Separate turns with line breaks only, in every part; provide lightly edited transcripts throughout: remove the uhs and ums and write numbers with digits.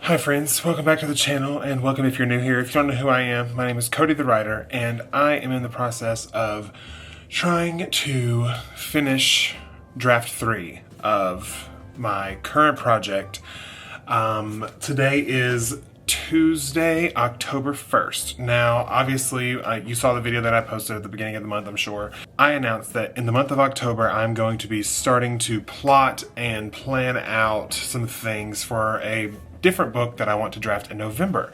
Hi friends, welcome back to the channel, and welcome if you're new here. If you don't know who I am, my name is Cody the writer, and I am in the process of trying to finish draft 3 of my current project. Today is Tuesday, October 1st. Now, obviously, you saw the video that I posted at the beginning of the month, I'm sure. I announced that in the month of October, I'm going to be starting to plot and plan out some things for a different book that I want to draft in November.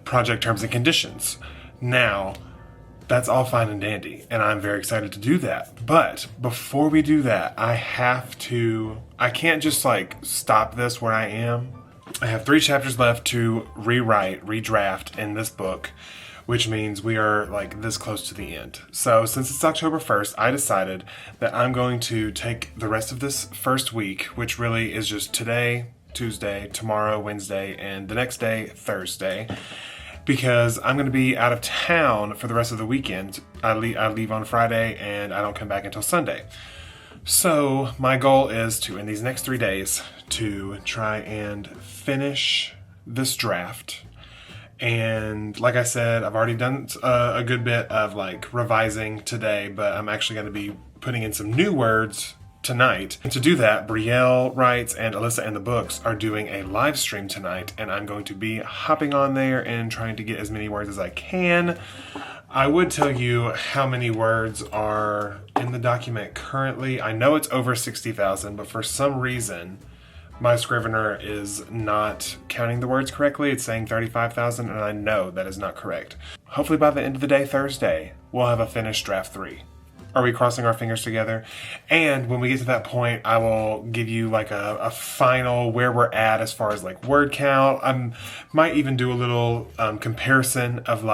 Project Terms and Conditions. Now, that's all fine and dandy, and I'm very excited to do that. But before we do that, I can't just stop this where I am. I have 3 chapters left to redraft in this book, which means we are this close to the end. So since it's October 1st, I decided that I'm going to take the rest of this first week, which really is just today, Tuesday, tomorrow, Wednesday, and the next day, Thursday, because I'm going to be out of town for the rest of the weekend. I leave on Friday, and I don't come back until Sunday. So my goal is to, in these next 3 days, to try and finish this draft. And like I said, I've already done a good bit of revising today, but I'm actually going to be putting in some new words tonight. And to do that, Brielle Writes and Alyssa and the Books are doing a live stream tonight, and I'm going to be hopping on there and trying to get as many words as I can. I would tell you how many words are in the document currently. I know it's over 60,000, but for some reason, my Scrivener is not counting the words correctly. It's saying 35,000, and I know that is not correct. Hopefully by the end of the day, Thursday, we'll have a finished draft 3. Are we crossing our fingers together? And when we get to that point, I will give you a final where we're at as far as word count. I might even do a little comparison of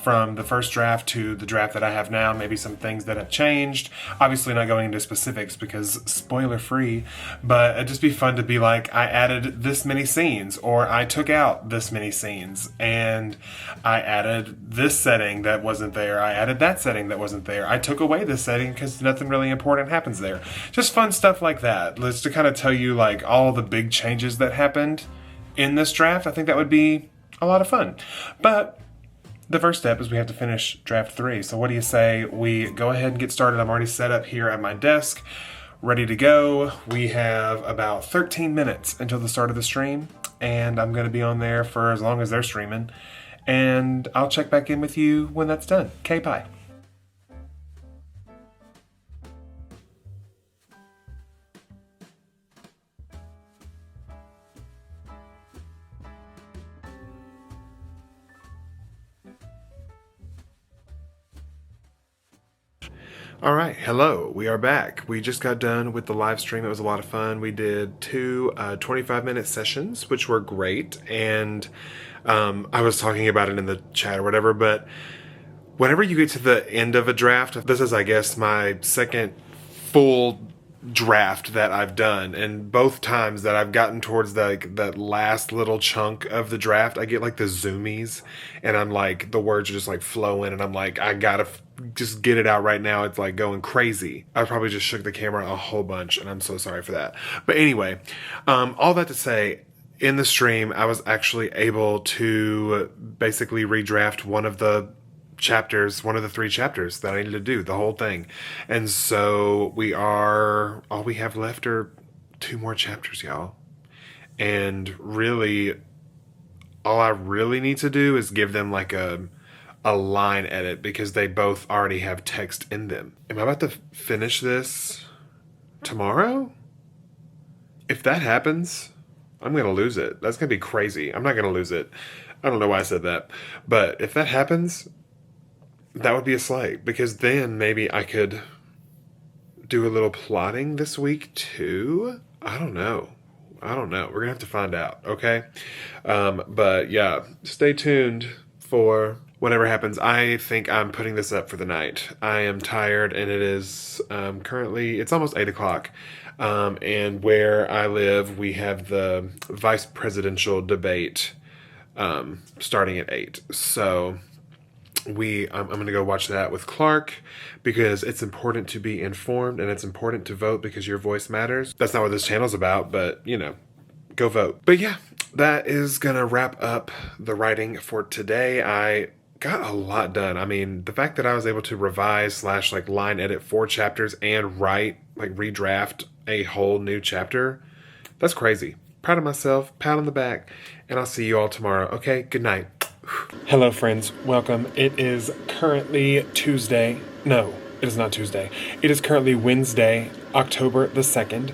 from the first draft to the draft that I have now, maybe some things that have changed. Obviously not going into specifics because spoiler free, but it'd just be fun to be I added this many scenes, or I took out this many scenes, and I added this setting that wasn't there. I added that setting that wasn't there. I took away this setting because nothing really important happens there. Just fun stuff like that. Let's to kind of tell you all the big changes that happened in this draft. I think that would be a lot of fun. But the first step is we have to finish draft 3. So what do you say we go ahead and get started? I'm already set up here at my desk, ready to go. We have about 13 minutes until the start of the stream, and I'm going to be on there for as long as they're streaming. And I'll check back in with you when that's done. Okay, bye. All right, hello, we are back. We just got done with the live stream. It was a lot of fun. We did 2 25-minute sessions, which were great. And I was talking about it in the chat or whatever, but whenever you get to the end of a draft, this is, I guess, my second full draft that I've done, and both times that I've gotten towards that last little chunk of the draft, I get the zoomies, and I'm the words are just flowing, and I'm I gotta just get it out right now. It's going crazy. I probably just shook the camera a whole bunch, and I'm so sorry for that. But anyway, all that to say, in the stream, I was actually able to basically redraft one of the 3 chapters that I needed to do, the whole thing. And so all we have left are 2 more chapters, y'all. And really, all I really need to do is give them a line edit, because they both already have text in them. Am I about to finish this tomorrow? If that happens, I'm gonna lose it. That's gonna be crazy. I'm not gonna lose it. I don't know why I said that. But if that happens, that would be a slight, because then maybe I could do a little plotting this week too. I don't know. We're gonna have to find out, okay? But yeah, stay tuned for whatever happens. I think I'm putting this up for the night. I am tired, and it is currently, it's almost 8 o'clock. And where I live, we have the vice presidential debate starting at 8. So I'm going to go watch that with Clark, because it's important to be informed, and it's important to vote because your voice matters. That's not what this channel's about, but go vote. But yeah, that is gonna wrap up the writing for today. I got a lot done. I mean, the fact that I was able to revise / like line edit 4 chapters and write, like redraft a whole new chapter, that's crazy. Proud of myself, pat on the back, and I'll see you all tomorrow. Okay, good night. Hello friends, welcome. It is currently Tuesday. No, it is not Tuesday. It is currently Wednesday, October the 2nd.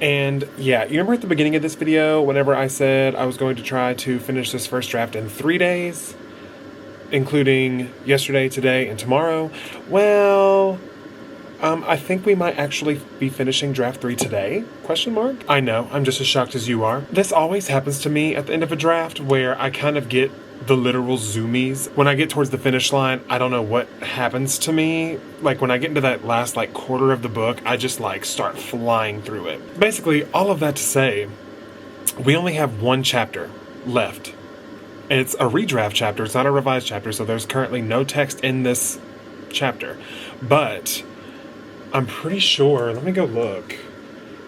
And yeah, you remember at the beginning of this video, whenever I said I was going to try to finish this first draft in 3 days? Including yesterday, today, and tomorrow? Well, I think we might actually be finishing draft 3 today? Question mark? I know, I'm just as shocked as you are. This always happens to me at the end of a draft where I kind of get the literal zoomies. When I get towards the finish line, I don't know what happens to me. Like when I get into that last like quarter of the book, I just like start flying through it. Basically, all of that to say, we only have 1 chapter left. It's a redraft chapter, it's not a revised chapter, so there's currently no text in this chapter. But I'm pretty sure, let me go look,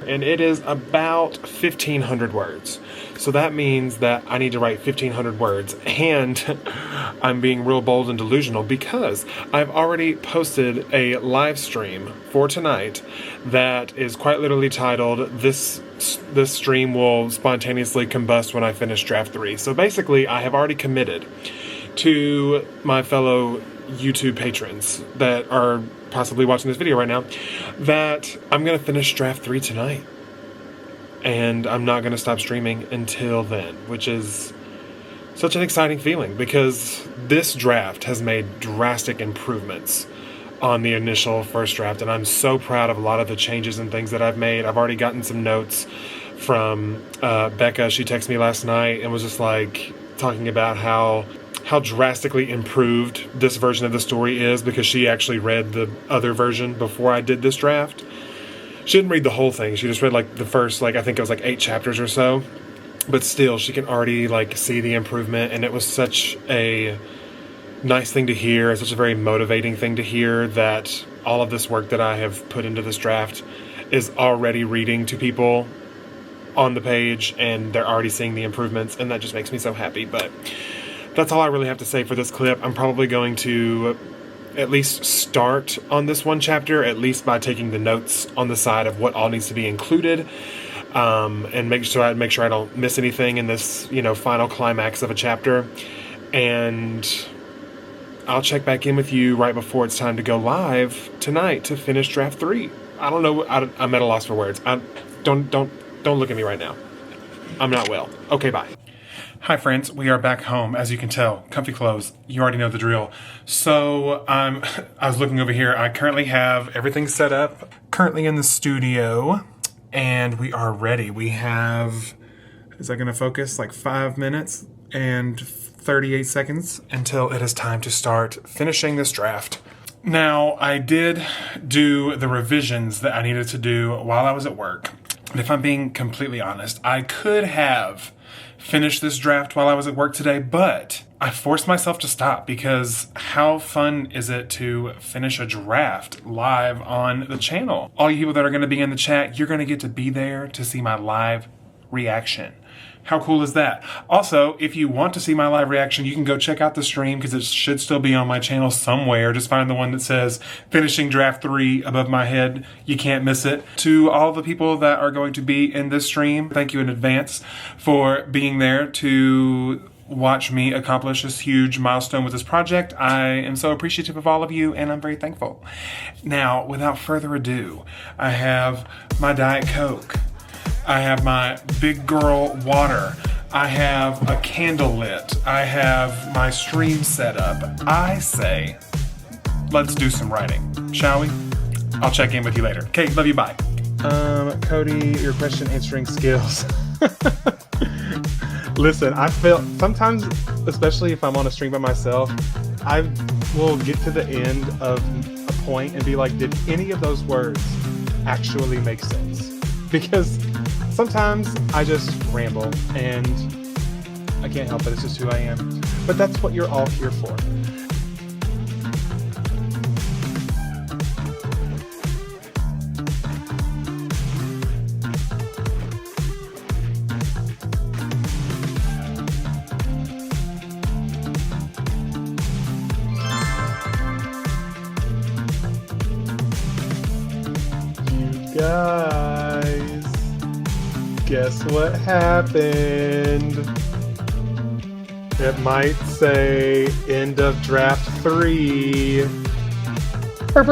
and it is about 1,500 words. So that means that I need to write 1,500 words, and I'm being real bold and delusional because I've already posted a live stream for tonight that is quite literally titled, This stream will spontaneously combust when I finish draft 3. So basically, I have already committed to my fellow YouTube patrons that are possibly watching this video right now that I'm going to finish draft 3 tonight. And I'm not going to stop streaming until then, which is such an exciting feeling because this draft has made drastic improvements on the initial first draft, and I'm so proud of a lot of the changes and things that I've made. I've already gotten some notes from Becca. She texted me last night and was just like talking about how drastically improved this version of the story is because she actually read the other version before I did this draft. She didn't read the whole thing. She just read like the first, like I think it was like 8 chapters or so. But still, she can already like see the improvement, and it was such a nice thing to hear, such a very motivating thing to hear that all of this work that I have put into this draft is already reading to people on the page, and they're already seeing the improvements, and that just makes me so happy. But that's all I really have to say for this clip. I'm probably going to at least start on this 1 chapter, at least by taking the notes on the side of what all needs to be included, and make sure I don't miss anything in this, final climax of a chapter. And I'll check back in with you right before it's time to go live tonight to finish draft 3. I don't know. I'm at a loss for words. Don't look at me right now. I'm not well. Okay, bye. Hi friends, we are back home. As you can tell, comfy clothes. You already know the drill. So I was looking over here. I currently have everything set up. Currently in the studio, and we are ready. We have, is that going to focus? Like 5 minutes and 38 seconds until it is time to start finishing this draft. Now, I did do the revisions that I needed to do while I was at work. And if I'm being completely honest, I could have finished this draft while I was at work today, but I forced myself to stop because how fun is it to finish a draft live on the channel? All you people that are going to be in the chat, you're going to get to be there to see my live reaction. How cool is that? Also, if you want to see my live reaction, you can go check out the stream because it should still be on my channel somewhere. Just find the one that says finishing draft 3 above my head. You can't miss it. To all the people that are going to be in this stream, thank you in advance for being there to watch me accomplish this huge milestone with this project. I am so appreciative of all of you, and I'm very thankful. Now, without further ado, I have my Diet Coke. I have my big girl water. I have a candle lit. I have my stream set up. I say, let's do some writing, shall we? I'll check in with you later. Okay, love you, bye. Cody, your question answering skills. Listen, I feel sometimes, especially if I'm on a stream by myself, I will get to the end of a point and be like, did any of those words actually make sense? Because sometimes I just ramble and I can't help it. It's just who I am. But that's what you're all here for. Guys, guess what happened? It might say end of draft 3. Oh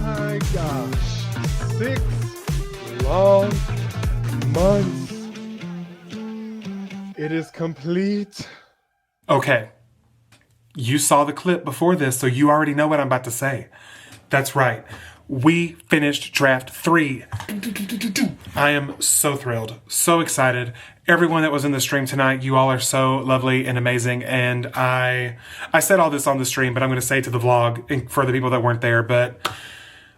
my gosh. 6 long months. It is complete. Okay. You saw the clip before this, so you already know what I'm about to say. That's right. We finished draft 3. I am so thrilled, so excited. Everyone that was in the stream tonight, you all are so lovely and amazing. And I said all this on the stream, but I'm going to say it to the vlog and for the people that weren't there. But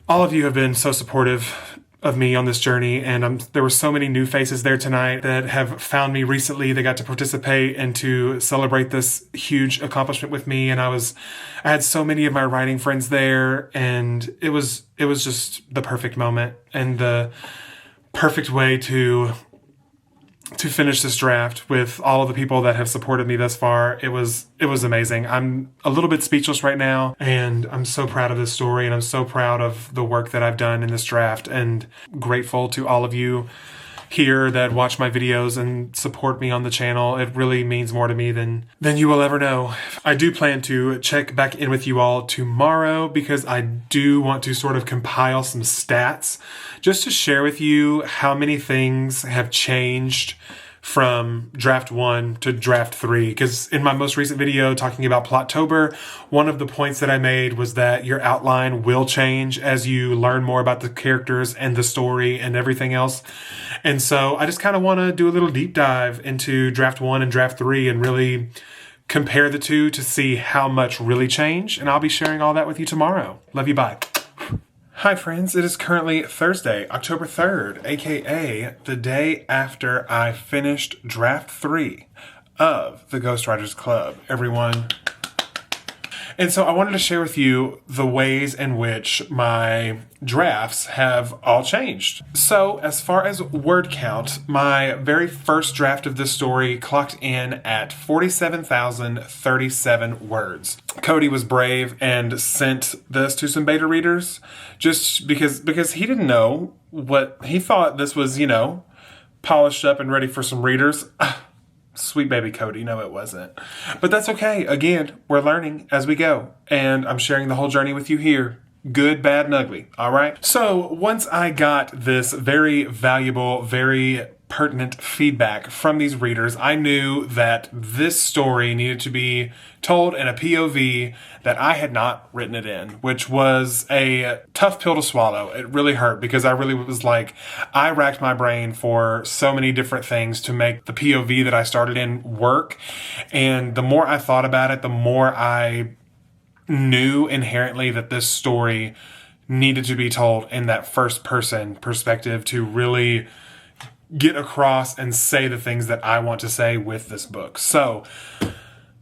all of you have been so supportive of me on this journey, and there were so many new faces there tonight that have found me recently. They got to participate and to celebrate this huge accomplishment with me, and I had so many of my writing friends there, and it was just the perfect moment and the perfect way to finish this draft with all of the people that have supported me thus far. It was amazing. I'm a little bit speechless right now, and I'm so proud of this story, and I'm so proud of the work that I've done in this draft, and grateful to all of you here that watch my videos and support me on the channel. It really means more to me than you will ever know. I do plan to check back in with you all tomorrow because I do want to sort of compile some stats just to share with you how many things have changed from draft 1 to draft 3. Because in my most recent video talking about Plottober, one of the points that I made was that your outline will change as you learn more about the characters and the story and everything else. And so I just kind of want to do a little deep dive into draft 1 and draft 3 and really compare the two to see how much really changed. And I'll be sharing all that with you tomorrow. Love you, bye. Hi friends, it is currently Thursday, October 3rd, aka the day after I finished draft 3 of the Ghostwriters Club. Everyone. And so I wanted to share with you the ways in which my drafts have all changed. So as far as word count, my very first draft of this story clocked in at 47,037 words. Cody was brave and sent this to some beta readers just because he didn't know what he thought this was, polished up and ready for some readers. Sweet baby Cody. No, it wasn't. But that's okay. Again, we're learning as we go. And I'm sharing the whole journey with you here. Good, bad, and ugly. All right? So once I got this very valuable, very pertinent feedback from these readers, I knew that this story needed to be told in a POV that I had not written it in, which was a tough pill to swallow. It really hurt because I really was like, I racked my brain for so many different things to make the POV that I started in work. And the more I thought about it, the more I knew inherently that this story needed to be told in that first person perspective to really get across and say the things that I want to say with this book. So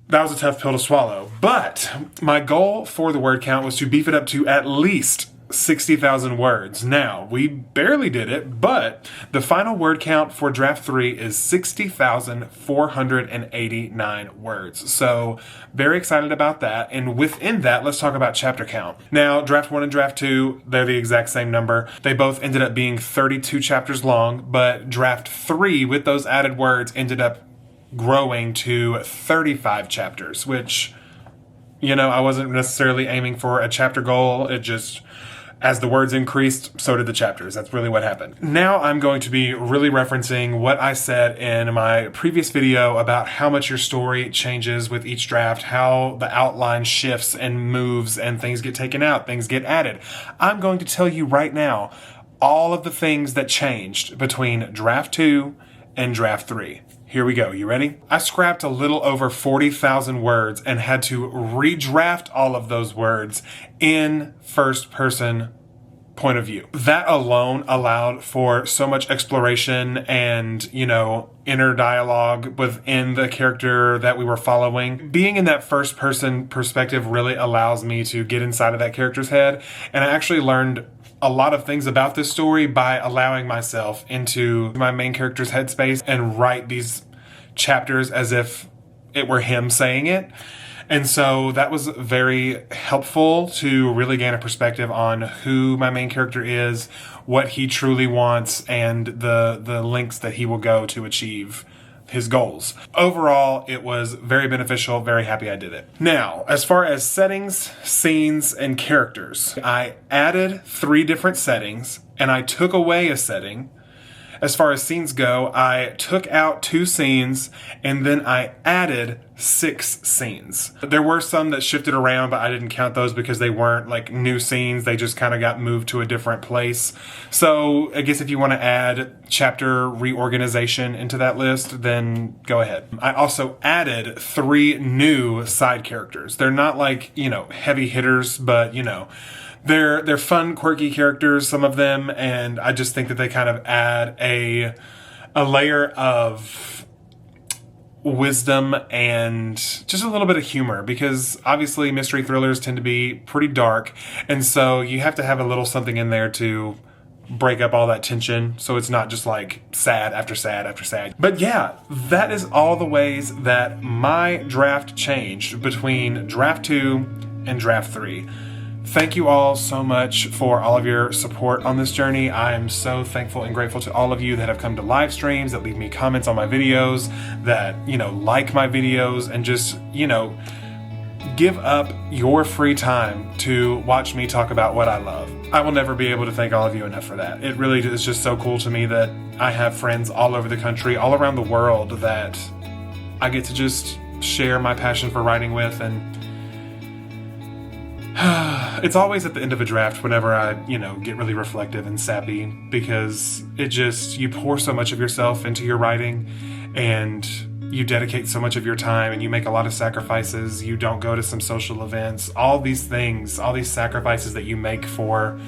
that was a tough pill to swallow. But my goal for the word count was to beef it up to at least 60,000 words. Now, we barely did it, but the final word count for draft 3 is 60,489 words. So very excited about that. And within that, let's talk about chapter count. Now, draft 1 and draft 2, they're the exact same number. They both ended up being 32 chapters long, but draft 3 with those added words ended up growing to 35 chapters, which, I wasn't necessarily aiming for a chapter goal. It just, as the words increased, so did the chapters. That's really what happened. Now I'm going to be really referencing what I said in my previous video about how much your story changes with each draft, how the outline shifts and moves and things get taken out, things get added. I'm going to tell you right now all of the things that changed between draft 2 and draft 3. Here we go. You ready? I scrapped a little over 40,000 words and had to redraft all of those words in first person point of view. That alone allowed for so much exploration and, inner dialogue within the character that we were following. Being in that first person perspective really allows me to get inside of that character's head. And I actually learned a lot of things about this story by allowing myself into my main character's headspace and write these chapters as if it were him saying it. And so that was very helpful to really gain a perspective on who my main character is, what he truly wants, and the lengths that he will go to achieve his goals. Overall, it was very beneficial, very happy I did it. Now, as far as settings, scenes, and characters, I added 3 different settings, and I took away a setting. As far as scenes go, I took out 2 scenes, and then I added 6 scenes. There were some that shifted around, but I didn't count those because they weren't like new scenes. They just kind of got moved to a different place. So I guess if you want to add chapter reorganization into that list, then go ahead. I also added 3 new side characters. They're not like, heavy hitters, but they're fun, quirky characters, some of them, and I just think that they kind of add a layer of wisdom and just a little bit of humor, because obviously mystery thrillers tend to be pretty dark, and so you have to have a little something in there to break up all that tension, so it's not just like sad after sad after sad. But yeah, that is all the ways that my draft changed between draft 2 and draft 3. Thank you all so much for all of your support on this journey. I am so thankful and grateful to all of you that have come to live streams, that leave me comments on my videos, that, like my videos, and just, give up your free time to watch me talk about what I love. I will never be able to thank all of you enough for that. It really is just so cool to me that I have friends all over the country, all around the world, that I get to just share my passion for writing with. And it's always at the end of a draft whenever I, get really reflective and sappy, because you pour so much of yourself into your writing, and you dedicate so much of your time, and you make a lot of sacrifices. You don't go to some social events, all these things, all these sacrifices that you make for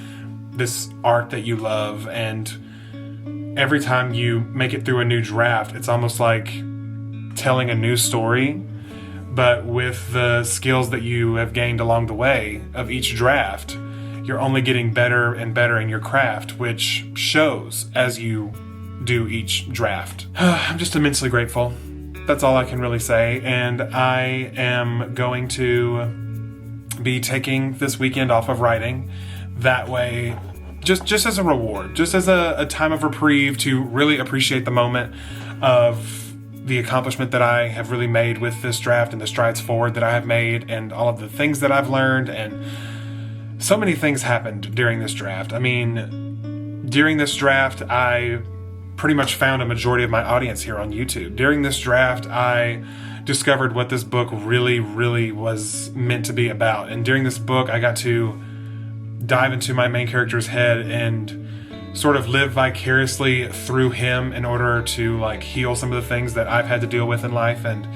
this art that you love. And every time you make it through a new draft, it's almost like telling a new story, but with the skills that you have gained along the way of each draft, you're only getting better and better in your craft, which shows as you do each draft. I'm just immensely grateful. That's all I can really say. And I am going to be taking this weekend off of writing. That way, just as a reward, just as a time of reprieve to really appreciate the moment of the accomplishment that I have really made with this draft, and the strides forward that I have made, and all of the things that I've learned. And so many things happened during this draft. I mean, during this draft, I pretty much found a majority of my audience here on YouTube. During this draft, I discovered what this book really, really was meant to be about. And during this book, I got to dive into my main character's head and sort of live vicariously through him in order to heal some of the things that I've had to deal with in life. And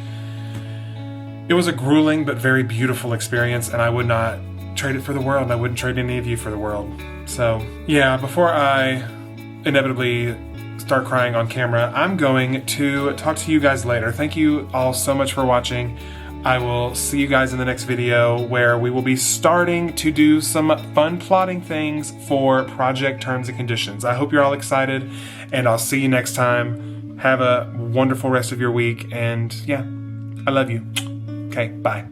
it was a grueling but very beautiful experience, and I would not trade it for the world. I wouldn't trade any of you for the world. So yeah, before I inevitably start crying on camera, I'm going to talk to you guys later. Thank you all so much for watching. I will see you guys in the next video, where we will be starting to do some fun plotting things for project terms and conditions. I hope you're all excited, and I'll see you next time. Have a wonderful rest of your week, and yeah, I love you. Okay, bye.